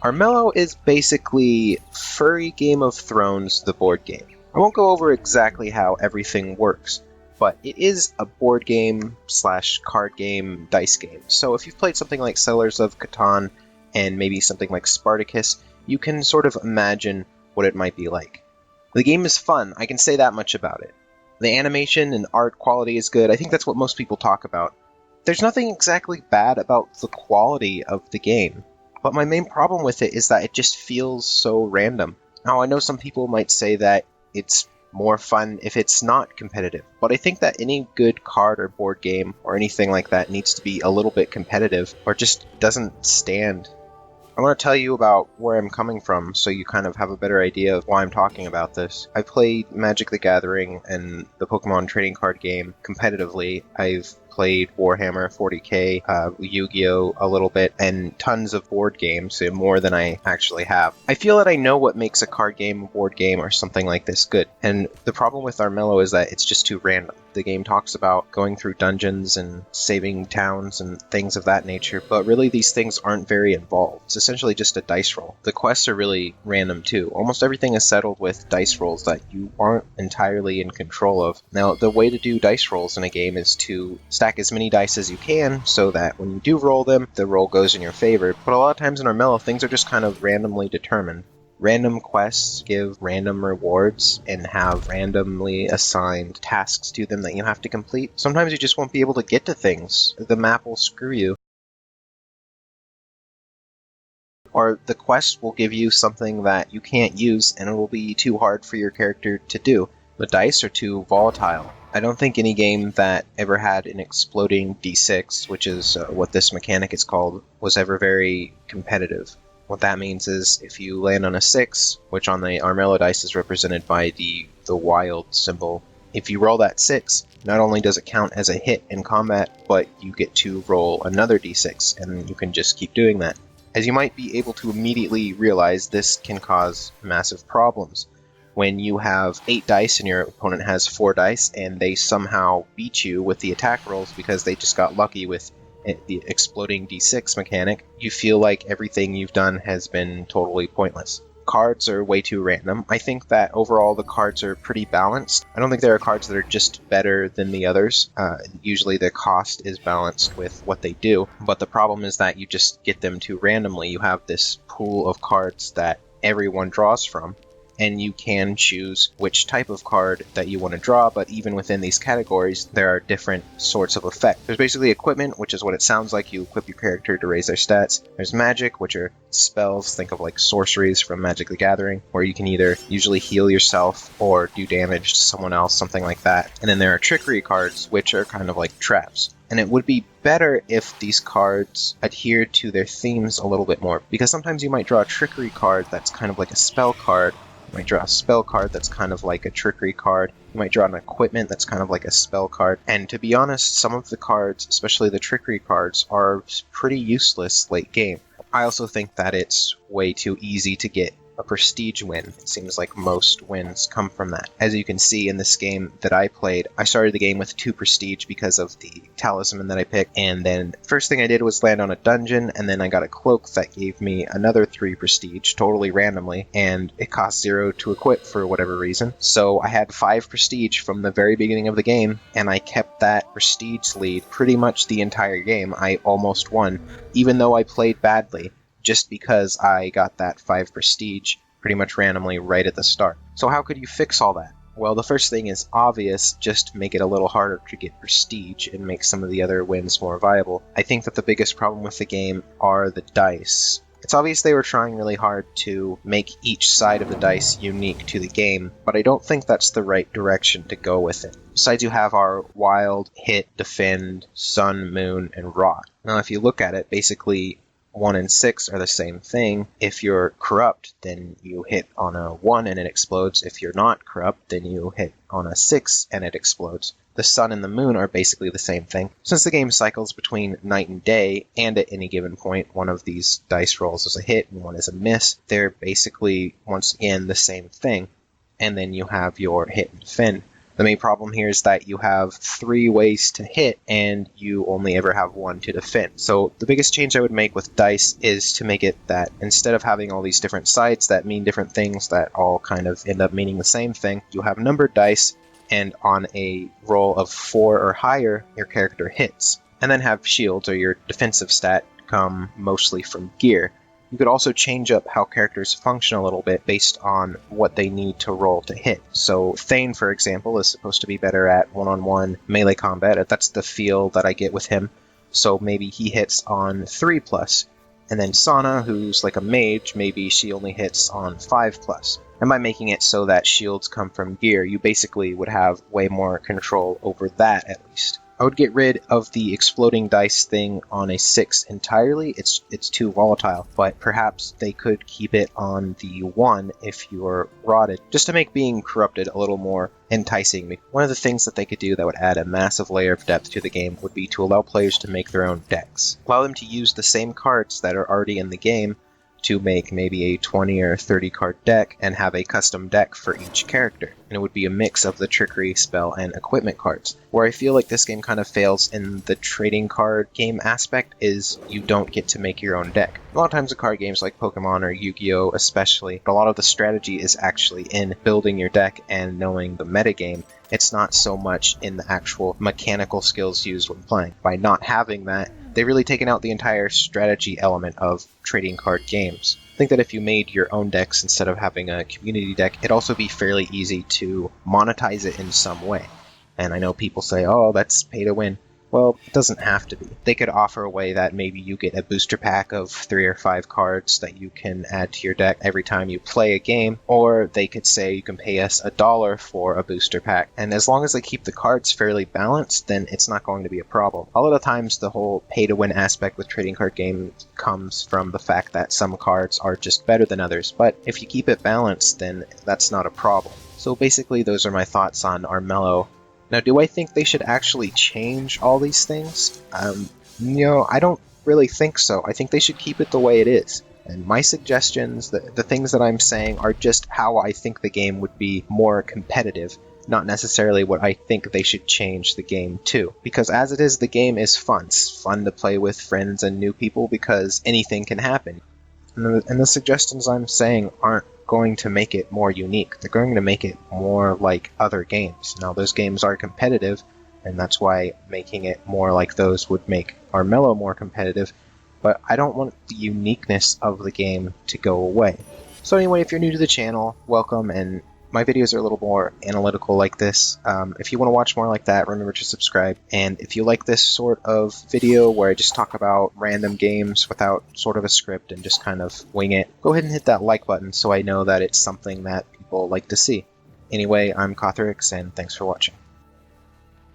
Armello is basically furry Game of Thrones, the board game. I won't go over exactly how everything works, but it is a board game slash card game, dice game. So if you've played something like Settlers of Catan and maybe something like Spartacus, you can sort of imagine what it might be like. The game is fun, I can say that much about it. The animation and art quality is good, I think that's what most people talk about. There's nothing exactly bad about the quality of the game, but my main problem with it is that it just feels so random. Now, I know some people might say that it's more fun if it's not competitive, but I think that any good card or board game or anything like that needs to be a little bit competitive, or it just doesn't stand. I want to tell you about where I'm coming from so you kind of have a better idea of why I'm talking about this. I played Magic the Gathering and the Pokemon trading card game competitively. I've played Warhammer 40k, Yu-Gi-Oh! A little bit, and tons of board games, more than I actually have. I feel that I know what makes a card game, a board game, or something like this good, and the problem with Armello is that it's just too random. The game talks about going through dungeons and saving towns and things of that nature, but really these things aren't very involved. It's essentially just a dice roll. The quests are really random too. Almost everything is settled with dice rolls that you aren't entirely in control of. Now, the way to do dice rolls in a game is to stack as many dice as you can so that when you do roll them, the roll goes in your favor. But a lot of times in Armello, things are just kind of randomly determined. Random quests give random rewards and have randomly assigned tasks to them that you have to complete. Sometimes you just won't be able to get to things. The map will screw you. Or the quest will give you something that you can't use and it will be too hard for your character to do. The dice are too volatile. I don't think any game that ever had an exploding d6, which is what this mechanic is called, was ever very competitive. What that means is if you land on a 6, which on the Armello dice is represented by the wild symbol, if you roll that 6, not only does it count as a hit in combat, but you get to roll another d6, and you can just keep doing that. As you might be able to immediately realize, this can cause massive problems. When you have 8 dice and your opponent has 4 dice, and they somehow beat you with the attack rolls because they just got lucky with the exploding d6 mechanic, you feel like everything you've done has been totally pointless. Cards are way too random. I think that overall the cards are pretty balanced. I don't think there are cards that are just better than the others. Usually the cost is balanced with what they do, but the problem is that you just get them too randomly. You have this pool of cards that everyone draws from, and you can choose which type of card that you want to draw, but even within these categories, there are different sorts of effect. There's basically equipment, which is what it sounds like. You equip your character to raise their stats. There's magic, which are spells. Think of like sorceries from Magic the Gathering, where you can either usually heal yourself or do damage to someone else, something like that. And then there are trickery cards, which are kind of like traps. And it would be better if these cards adhered to their themes a little bit more, because sometimes you might draw a trickery card that's kind of like a spell card. You might draw a spell card that's kind of like a trickery card. You might draw an equipment that's kind of like a spell card. And to be honest, some of the cards, especially the trickery cards, are pretty useless late game. I also think that it's way too easy to get a prestige win. It seems like most wins come from that. As you can see in this game that I played, I started the game with 2 prestige because of the talisman that I picked, and then first thing I did was land on a dungeon, and then I got a cloak that gave me another 3 prestige, totally randomly, and it cost 0 to equip for whatever reason. So I had 5 prestige from the very beginning of the game, and I kept that prestige lead pretty much the entire game. I almost won, even though I played badly, just because I got that 5 prestige pretty much randomly right at the start. So how could you fix all that? Well, the first thing is obvious, just make it a little harder to get prestige and make some of the other wins more viable. I think that the biggest problem with the game are the dice. It's obvious they were trying really hard to make each side of the dice unique to the game, but I don't think that's the right direction to go with it. Besides, you have our wild, hit, defend, sun, moon, and rot. Now, if you look at it, basically 1 and 6 are the same thing. If you're corrupt, then you hit on a 1 and it explodes. If you're not corrupt, then you hit on a 6 and it explodes. The sun and the moon are basically the same thing. Since the game cycles between night and day, and at any given point, one of these dice rolls is a hit and one is a miss, they're basically, once again, the same thing. And then you have your hit and defend. The main problem here is that you have 3 ways to hit, and you only ever have 1 to defend. So the biggest change I would make with dice is to make it that instead of having all these different sides that mean different things that all kind of end up meaning the same thing, you have numbered dice, and on a roll of 4 or higher, your character hits. And then have shields, or your defensive stat, come mostly from gear. You could also change up how characters function a little bit based on what they need to roll to hit. So Thane, for example, is supposed to be better at one-on-one melee combat. That's the feel that I get with him. So maybe he hits on 3+. And then Sana, who's like a mage, maybe she only hits on 5+. And by making it so that shields come from gear, you basically would have way more control over that, at least. I would get rid of the exploding dice thing on a 6 entirely. It's too volatile, but perhaps they could keep it on the 1 if you're rotted, just to make being corrupted a little more enticing. One of the things that they could do that would add a massive layer of depth to the game would be to allow players to make their own decks. Allow them to use the same cards that are already in the game to make maybe a 20 or 30 card deck and have a custom deck for each character. And it would be a mix of the trickery, spell, and equipment cards. Where I feel like this game kind of fails in the trading card game aspect is you don't get to make your own deck. A lot of times in card games like Pokemon or Yu-Gi-Oh! Especially, a lot of the strategy is actually in building your deck and knowing the metagame. It's not so much in the actual mechanical skills used when playing. By not having that, they've really taken out the entire strategy element of trading card games. I think that if you made your own decks instead of having a community deck, it'd also be fairly easy to monetize it in some way. And I know people say, oh, that's pay to win. Well, it doesn't have to be. They could offer a way that maybe you get a booster pack of 3 or 5 cards that you can add to your deck every time you play a game, or they could say you can pay us $1 for a booster pack. And as long as they keep the cards fairly balanced, then it's not going to be a problem. A lot of times the whole pay-to-win aspect with trading card games comes from the fact that some cards are just better than others, but if you keep it balanced, then that's not a problem. So basically those are my thoughts on Armello. Now, do I think they should actually change all these things? I don't really think so. I think they should keep it the way it is. And my suggestions, the things that I'm saying, are just how I think the game would be more competitive, not necessarily what I think they should change the game to. Because as it is, the game is fun. It's fun to play with friends and new people because anything can happen. And the suggestions I'm saying aren't going to make it more unique. They're going to make it more like other games. Now, those games are competitive, and that's why making it more like those would make Armello more competitive, but I don't want the uniqueness of the game to go away. So anyway, if you're new to the channel, welcome, and my videos are a little more analytical like this. If you want to watch more like that, remember to subscribe. And if you like this sort of video where I just talk about random games without sort of a script and just kind of wing it, go ahead and hit that like button so I know that it's something that people like to see. Anyway, I'm Cothrix, and thanks for watching.